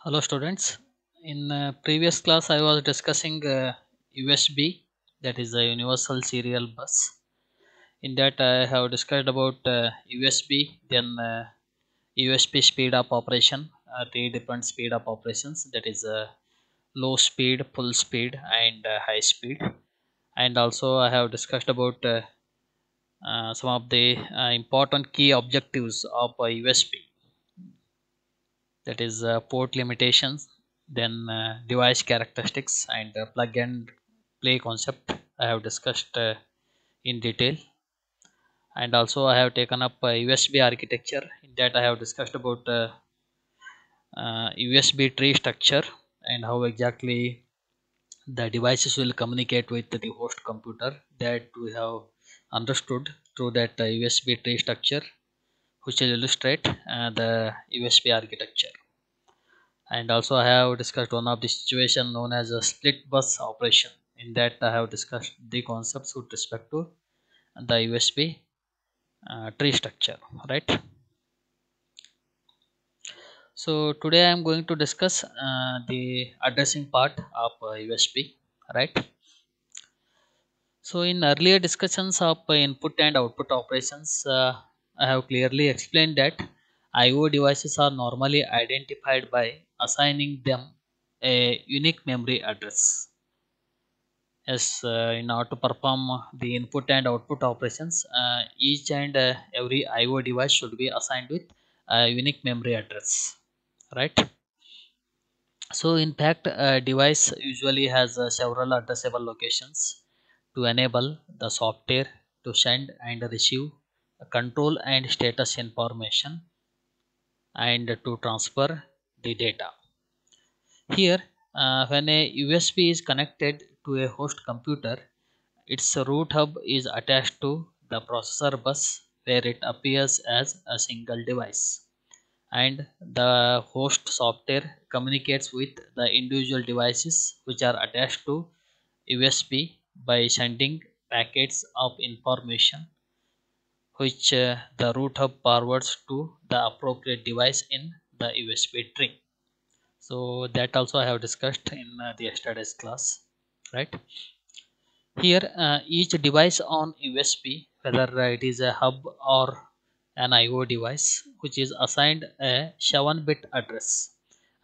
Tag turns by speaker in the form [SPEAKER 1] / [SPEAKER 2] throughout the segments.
[SPEAKER 1] Hello students. In previous class I was discussing USB, that is a universal serial bus. In that I have discussed about USB, then USB speed up operation, three different speed up operations, that is low speed, full speed and high speed. And also I have discussed about some of the important key objectives of USB, that is port limitations, then device characteristics and plug and play concept I have discussed in detail. And also I have taken up USB architecture. In that I have discussed about USB tree structure and how exactly the devices will communicate with the host computer, that we have understood through that USB tree structure, which will illustrate the USB architecture. And also I have discussed one of the situation known as a split bus operation. In that I have discussed the concepts with respect to the USB tree structure, right? So today I am going to discuss the addressing part of USB, right? So in earlier discussions of input and output operations, I have clearly explained that IO devices are normally identified by assigning them a unique memory address. Yes, in order to perform the input and output operations, each and every IO device should be assigned with a unique memory address, right? So, in fact, a device usually has several addressable locations to enable the software to send and receive control and status information and to transfer the data. Here, when a USB is connected to a host computer, its root hub is attached to the processor bus where it appears as a single device, and the host software communicates with the individual devices which are attached to USB by sending packets of information which the root hub forwards to the appropriate device in the USB tree. So that also I have discussed in the yesterday's class, right? Here, each device on USB, whether it is a hub or an IO device, which is assigned a 7-bit address,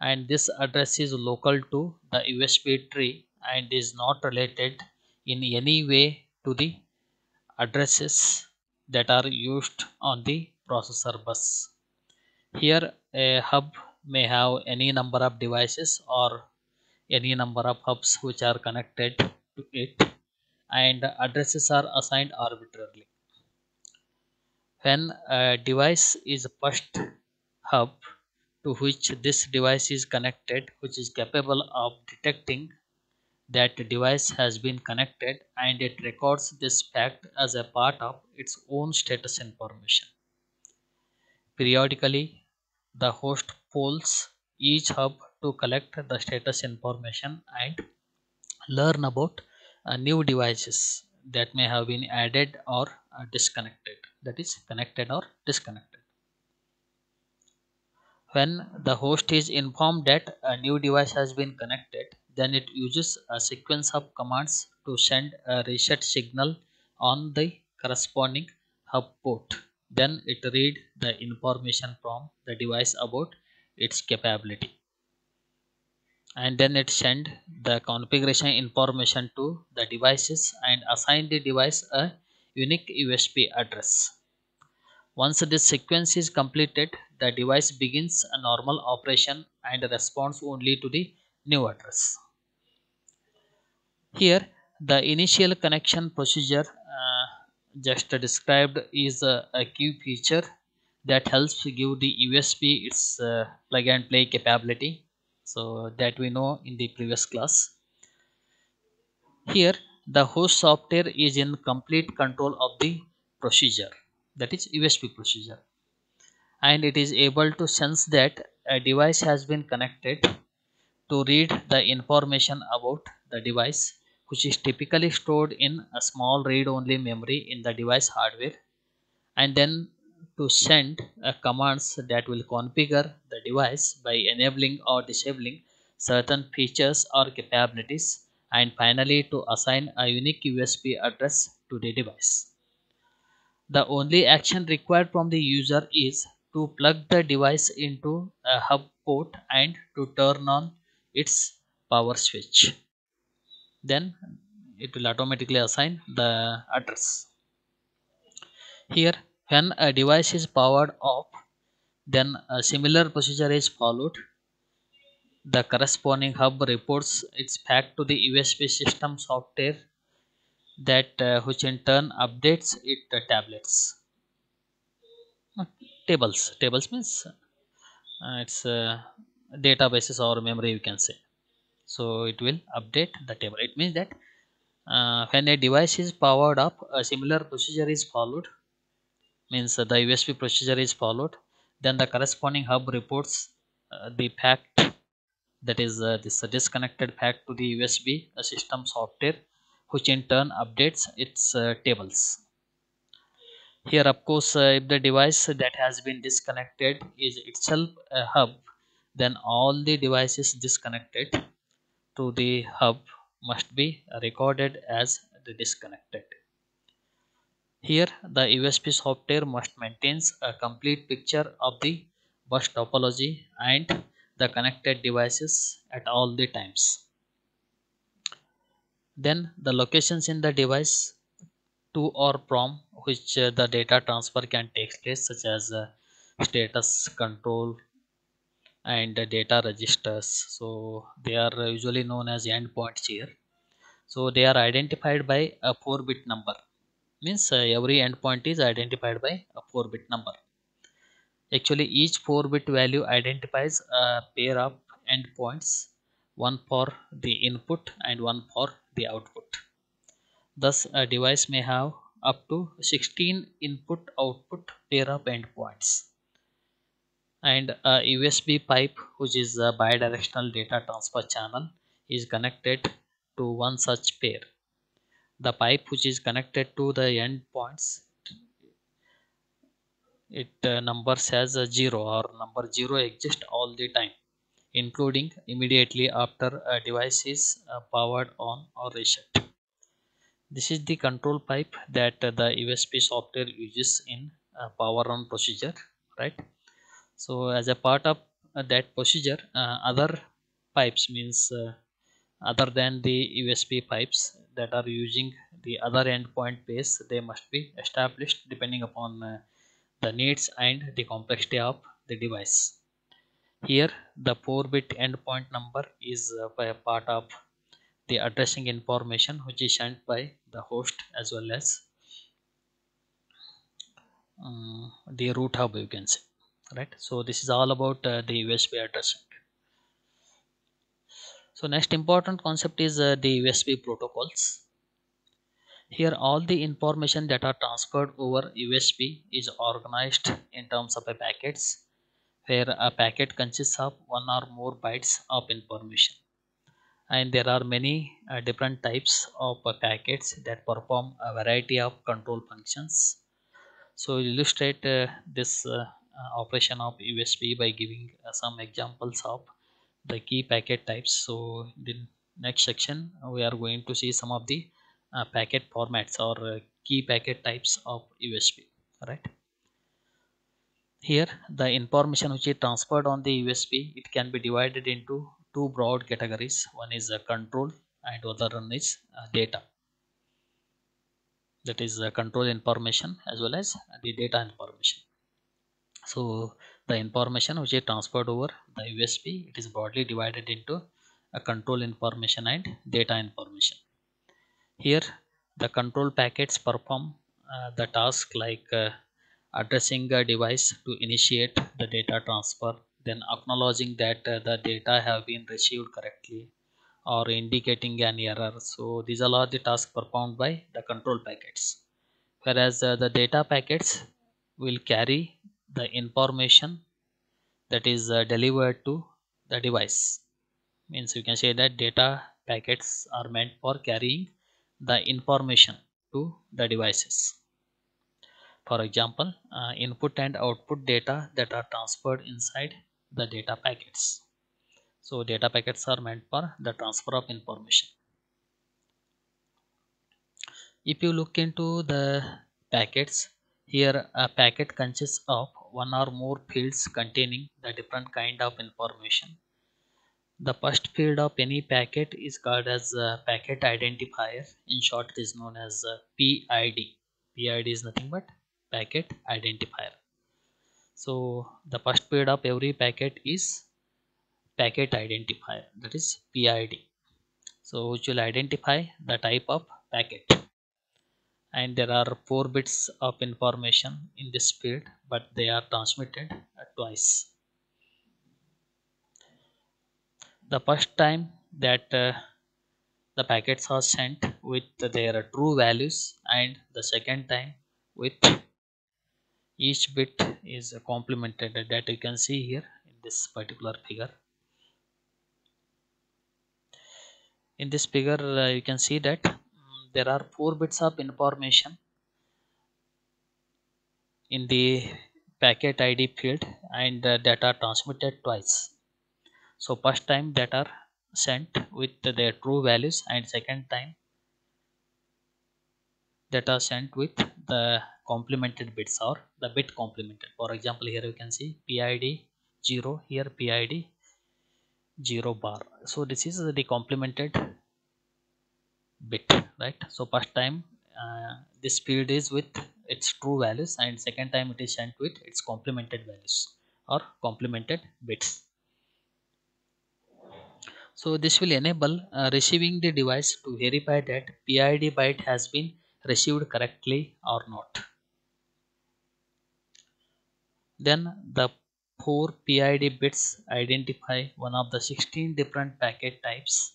[SPEAKER 1] and this address is local to the USB tree and is not related in any way to the addresses that are used on the processor bus. Here, a hub may have any number of devices or any number of hubs which are connected to it, and addresses are assigned arbitrarily. When a device is the first hub to which this device is connected, which is capable of detecting that the device has been connected, and it records this fact as a part of its own status information. Periodically, the host polls each hub to collect the status information and learn about new devices that may have been added or disconnected, that is connected or disconnected. When the host is informed that a new device has been connected, then it uses a sequence of commands to send a reset signal on the corresponding hub port. Then it read the information from the device about its capability, and then it send the configuration information to the devices and assign the device a unique USB address. Once this sequence is completed, the device begins a normal operation and responds only to the new address. Here, the initial connection procedure just described is a key feature that helps give the USB its plug and play capability. So that we know in the previous class. Here, the host software is in complete control of the procedure, that is USB procedure, and it is able to sense that a device has been connected to read the information about the device, which is typically stored in a small read only memory in the device hardware, and then to send commands that will configure the device by enabling or disabling certain features or capabilities, and finally to assign a unique USB address to the device. The only action required from the user is to plug the device into a hub port and to turn on its power switch. Then it will automatically assign the address. Here, when a device is powered off, then a similar procedure is followed. The corresponding hub reports its back to the USB system software that which in turn updates it tablets. Uh, tables means it's databases or memory, you can say. So it will update the table. It means that when a device is powered up, a similar procedure is followed. Means the USB procedure is followed. Then the corresponding hub reports the fact, that is this disconnected fact to the USB system software, which in turn updates its tables. Here, of course, if the device that has been disconnected is itself a hub, then all the devices disconnected to the hub must be recorded as the disconnected. Here, the USB software must maintain a complete picture of the bus topology and the connected devices at all the times. Then the locations in the device to or from which the data transfer can take place, such as status control and data registers. So they are usually known as endpoints here. So they are identified by a 4-bit number. Means every endpoint is identified by a 4-bit number. Actually, each 4-bit value identifies a pair of endpoints, one for the input and one for the output. Thus, a device may have up to 16 input-output pair of endpoints. And a USB pipe, which is a bidirectional data transfer channel, is connected to one such pair. The pipe which is connected to the endpoints, it numbers as a 0, or number 0 exists all the time, including immediately after a device is powered on or reset. This is the control pipe that the USB software uses in power on procedure, right? So as a part of that procedure, other pipes, means other than the USB pipes that are using the other endpoint base, they must be established depending upon the needs and the complexity of the device. Here, the 4-bit endpoint number is by a part of the addressing information which is sent by the host as well as the root hub, you can say, right? So this is all about the USB addressing. So next important concept is the USB protocols. Here, all the information that are transferred over USB is organized in terms of a packets, where a packet consists of one or more bytes of information. And there are many different types of packets that perform a variety of control functions. So we'll illustrate this operation of USB by giving some examples of the key packet types. So in the next section, we are going to see some of the packet formats or key packet types of USB. Right here, the information which is transferred on the USB, it can be divided into two broad categories. One is control and other one is data. That is control information as well as the data information. So the information which is transferred over the USB, it is broadly divided into a control information and data information. Here, the control packets perform the task like addressing a device to initiate the data transfer, then acknowledging that the data have been received correctly, or indicating an error. So these are all the tasks performed by the control packets. Whereas the data packets will carry the information that is delivered to the device. Means you can say that data packets are meant for carrying the information to the devices. For example, input and output data that are transferred inside the data packets. So data packets are meant for the transfer of information. If you look into the packets, here a packet consists of one or more fields containing the different kind of information. The first field of any packet is called as a packet identifier. In short, it is known as PID. PID is nothing but packet identifier. So the first field of every packet is packet identifier, that is PID. So which will identify the type of packet. And there are 4 bits of information in this field, but they are transmitted twice. The first time that the packets are sent with their true values, and the second time with each bit is complemented, that you can see here in this particular figure. In this figure you can see that there are 4 bits of information in the packet ID field, and that are transmitted twice. So first time that are sent with their true values, and second time that are sent with the complemented bits or the bit complemented. For example, here you can see PID 0, here PID 0 bar. So this is the complemented bit, right? So first time this field is with its true values, and second time it is sent with its complemented values or complemented bits. So this will enable receiving the device to verify that PID byte has been received correctly or not. Then the 4 PID bits identify one of the 16 different packet types.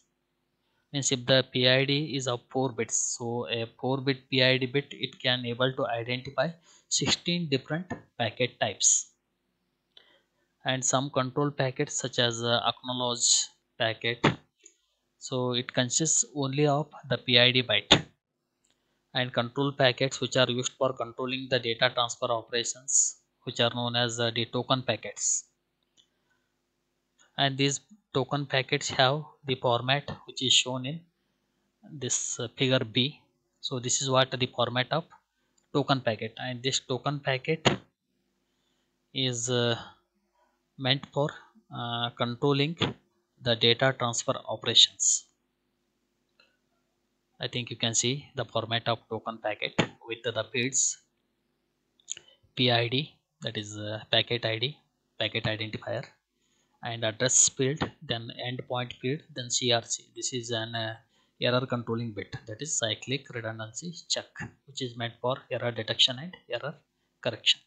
[SPEAKER 1] Means if the PID is of 4 bits, so a 4-bit PID bit, it can able to identify 16 different packet types. And some control packets such as acknowledge packet, so it consists only of the PID byte. And control packets which are used for controlling the data transfer operations, which are known as the token packets. And these token packets have the format which is shown in this figure B. So this is what the format of token packet, and this token packet is meant for controlling the data transfer operations. I think you can see the format of token packet with the fields PID, that is packet ID, packet identifier, and address field, then endpoint field, then CRC. This is an error controlling bit, that is cyclic redundancy check, which is meant for error detection and error correction.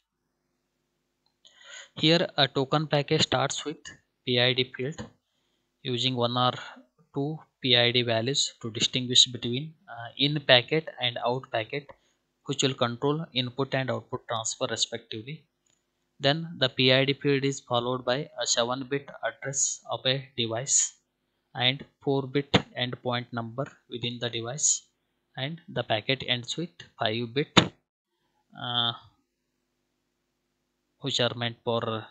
[SPEAKER 1] Here a token packet starts with PID field using one or two PID values to distinguish between in packet and out packet, which will control input and output transfer respectively. Then the PID field is followed by a 7-bit address of a device and 4-bit endpoint number within the device, and the packet ends with 5-bit uh, which are meant for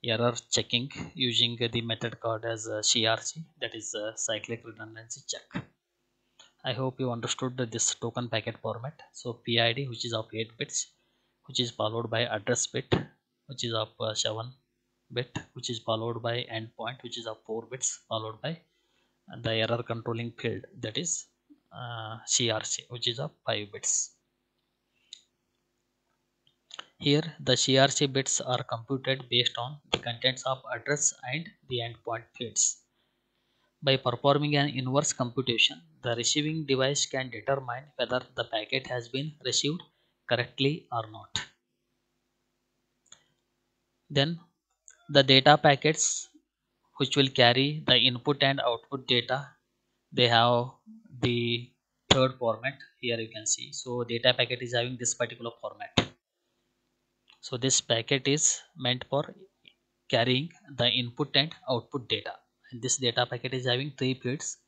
[SPEAKER 1] error checking using the method called as CRC, that is cyclic redundancy check. I hope you understood this token packet format. So PID, which is of 8 bits, which is followed by address bit, which is of 7 bit, which is followed by endpoint, which is of 4 bits, followed by the error controlling field, that is CRC, which is of 5 bits. Here the CRC bits are computed based on the contents of address and the endpoint fields. By performing an inverse computation, the receiving device can determine whether the packet has been received correctly or not. Then the data packets which will carry the input and output data, they have the third format. Here you can see, so data packet is having this particular format. So this packet is meant for carrying the input and output data, and this data packet is having 3 fields: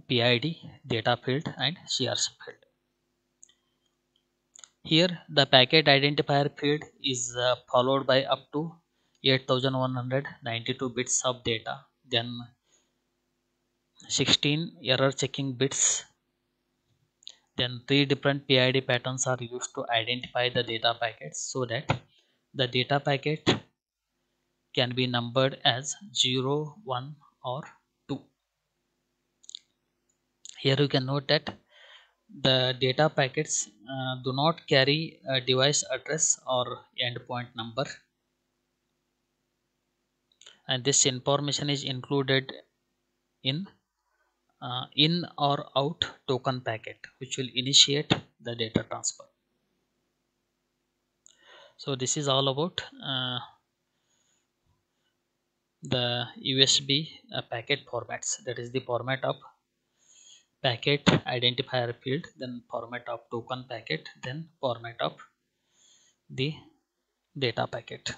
[SPEAKER 1] PID, data field, and CRC field. Here, the packet identifier field is followed by up to 8192 bits of data, then 16 error checking bits, then three different PID patterns are used to identify the data packets so that the data packet can be numbered as 0, 1 or 2. Here you can note that the data packets do not carry a device address or endpoint number, and this information is included in or out token packet which will initiate the data transfer. So this is all about the USB packet formats, that is the format of packet identifier field, then format of token packet, then format of the data packet.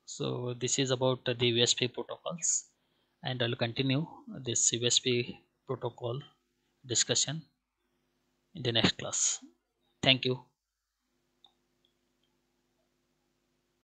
[SPEAKER 1] So this is about the USB protocols, and I'll continue this USB protocol discussion in the next class. Thank you.